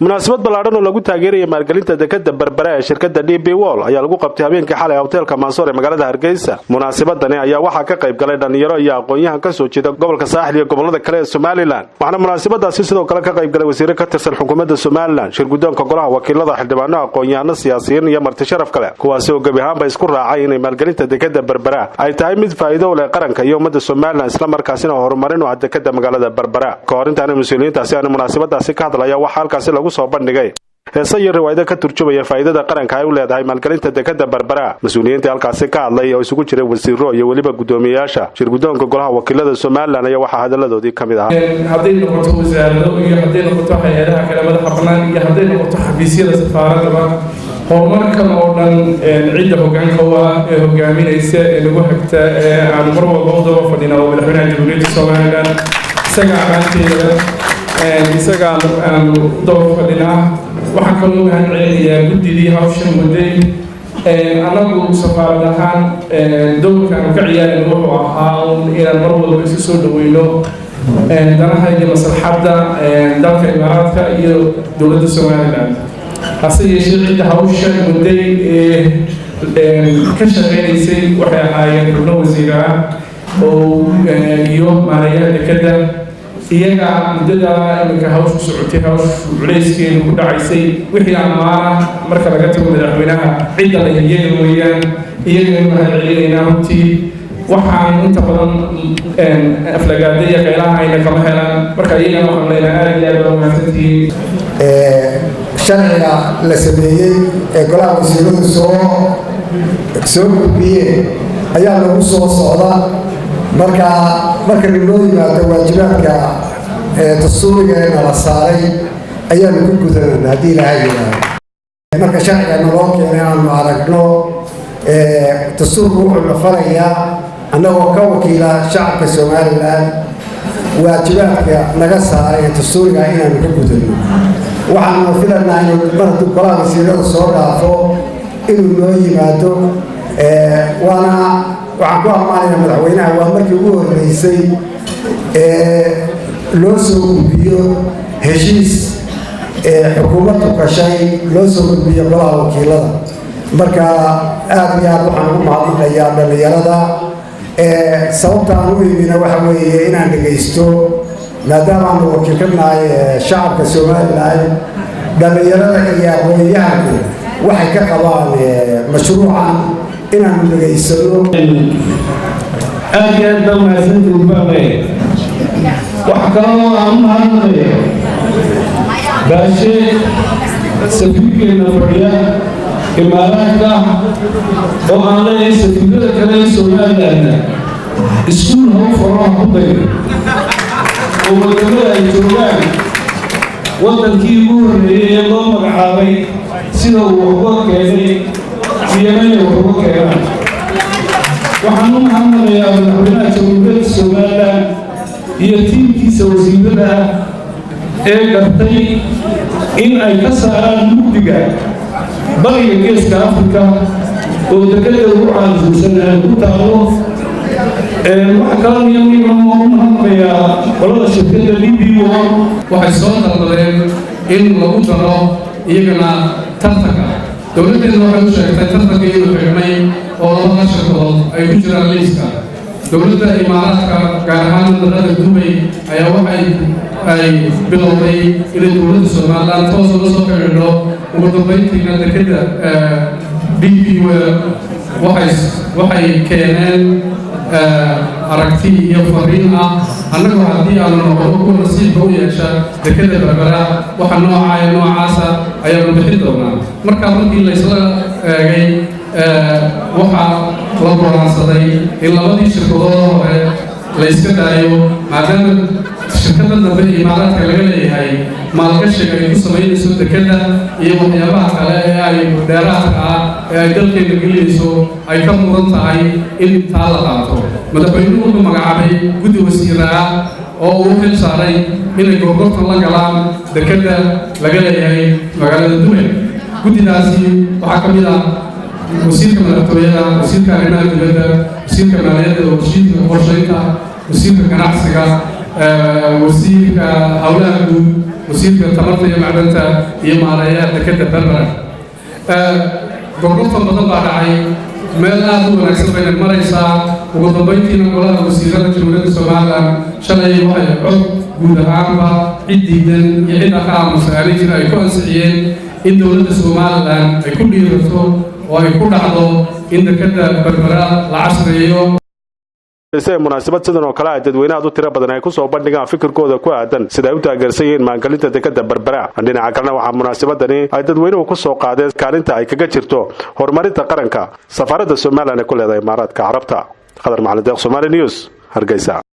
munaasabad ballaaran oo lagu taageerayo maalgelinta dekada Berbera ee shirkadda DP World ayaa lagu qabtay habeenkii xalay hotelka Mansour ee magaalada Hargeysa. Munaasabadani ayaa waxaa ka qayb galay dhalinyaro iyo aqoon-yahan ka soo jeeda gobolka Saaxil iyo gobolada kale ee Somaliland. Waxaana munaasabadaasi sidoo kale ka qayb galay wasiirro ka tirsan xukuumadda Somaliland, shirguddoonka golaha wakiilada, xildhibaano, aqoon-yahano, siyaasiyiin iyo marti sharaf kale, kuwaas oo gabi ahaanba isku raacay in maalgelinta dekada Berbera ay tahay mid faa'iido u leh qaranka iyo ummadda Somaliland isla markaasina horumarin u ah dekada magaalada Berbera. Ka hor intaan mas'uuliyiintaasi aan munaasabadaasi ka hadlaya waxa halkaasi lagu soo bandhigay heesa iyo riwaayado ka turjumaya faa'iidada qaranka ay u leedahay maalgelinta dekada Berbera. Mas'uuliyiinta halkaasi ka hadlay oo isugu jiray wasiirro iyo waliba gudoomiyaasha shirguddoonka golaha wakiilada Somaliland ayaa waxa hadaladoodii kamid ah. haddii noqoto wasaarado iyo haddii noqoto hay'adaha kale madaxa bannaan iyo haddii noqoto xafiisyada safaaradda horumarkan oo dhan cidda hoggaanka u ah ee hogaaminaysa ee lagu hagta ee aan mar walba u daba fadhino madaxweynaha jamhuuriyadda Somaliland isaga amaanteeda isaga aan daba fadhinaa. waxaan kaloo mahad celinayaa guddidii hawshan waday anagu safaarad ahaan dowrkaan ka ciyaarayna wuxuu ahaa inaan mar walba isu soo dhaweyno danaha iyo maslaxadda dalka imaaraadka iyo dowladda Somaliland. hase yeeshee cidda hawshan waday ka shaqeynaysay waxay ahaayeen xubno wasiir ah oo iyo maareeyaha dekada iyaga muddada iminka hawshu socotay hawshu culeyskeedu ku dhacaysay wixii ammaana marka laga tago madaxweynaha cidda la iyaga weeyaan iyaga mahad celinaynaa runtii waxaan inta badan aflagaada iyo qaylaha ayna kama helaan marka iyagana waxaan leenahay aad iyo aad baa mahadsantihiin. sharciga la sameeyey ee golaha wasiiradu soo gudbiyeen ayaa lagu soo socda marka loo yimaado waajibaadka dastuuriga ee nala saaray ayaanu ku gudanana haddii ilaahay yidhaahdo. marka sharciga naloo keenay aanu aragno dastuurku wuxuu na farayaa annagoo ka wakiila shacabka Somaliland waajibaadka naga saaray ee dastuuriga inaanu ka gudanno. waxaanu filanaa inuu mar hadduu golaha wasiirada soo dhaafo inuu noo yimaado waxaan ku ammaanayaa madaxweynaha waa markii ugu horreysay loo soo gudbiyo heshiis xukuumaddu gashay loo soo gudbiyo golaha wakiilada. marka aad iyo aad waxaan ugu mahadnaqayaa dhallinyarada sababta aan u imina waxa weeye inaan dhegaysto maadaama aanu wakiil ka nahay shacabka Somaliland dhallinyarada iyo aqoon-yahanku waxay ka qabaan mashruucan inaanu dhageysano. aad iyo aad baa mahadsantihiin baaqay. waxa kaloo aan u mahadnaqayaa baashe safiirkeena fadhiya imaaraadka oo aan leeyahay safiirada kale ee Somaliland iskuul haw faro ku dayay oo wadamada ay joogaan wadankii ugu horreeyay ee loo magacaabay sida uu uga keenay iyana uga keenay. waxaan u mahadnaqayaa madaxweynaha jamhuuriyadda Somaliland iyo tiimkiisa wasiirada ee gartay in ay ka saaraan mugdiga bariga geeska Afrika oo dekada ugu caasimsan ee ku taalo. waxa kaloo muhiim ah oo mahadnaqayaa qolada shirkadda DP World waxay soo dalbadeen in lagu daro iyagana tartanka. dowladdeedu waxay u sheegtay tartanka inuu xidhmay oo laba shirkadood ay ku jiraan liiska. dowladda imaaraadka gaar ahaan magaalada Dubai ayaa waxay bilowday inay dowladda Somaliland toos uga soo xidhiidho ugu dambeyntiina dekada DP World waxay keeneen aragti iyo fariin ah annagu haddii aanu noqono ku nasiibka u yeesha dekada Berbera waxa noocaasa ayaanu bixin doonaa. markii la isla eegay waxaa la go'aansaday in labadii shirkadood hore la iska daayo maadaama shirkadda dambe imaaraadka laga leeyahay maalgashiga ay ku samaynayso dekada iyo waxyaabaha kale ee ay dheeraadka ah ee ay dalkeena gelinayso ay ka mudan tahay in taa la qaato. madaxweynuhu wuxuu magacaabay guddi wasiir ah oo uu xil saaray inay gorgortan la galaan dekada laga leeyahay magaalada Dubai. guddidaasi waxaa ka mid ah wasiirka madaxtooyada, wasiirka arrimaha dibadda, wasiirka maaliyadda, wasiirka qorsheynta, wasiirka ganacsiga wasiirka howlaha guud wasiirka tamarta iyo macdanta iyo maarayaha dekeda berbera gorgortan badan baa dhacay meel aad u wanaagsan bayna maraysaa ugu dambayntiina golaha wasiirada jamhuuriyadda somalilan shalay waxay cod guud ahaanba cid diidan iyo cid ka aamusan aanay jira ay ku ansixiyeen in dowladda somalilan ay ku dhiirato oo ay ku dhacdo in dekeda berbera la casriyeeyo munaasabad sidan oo kale ah dadweynaha u tiro badan ay ku soo bandhigaan fikirkooda ku aadan sida ay u taageersan yihiin maalgelinta dekeda berbera dhinaca kalena waxaa munaasabadani ay dadweynuhu ku soo qaadeen kaalinta ay kaga jirto horumarinta qaranka safaaradda Soomaaliya ee ku leedahay Imaaraadka Carabta. Qadar Macalin Deeq, Somali News, Hargeysa.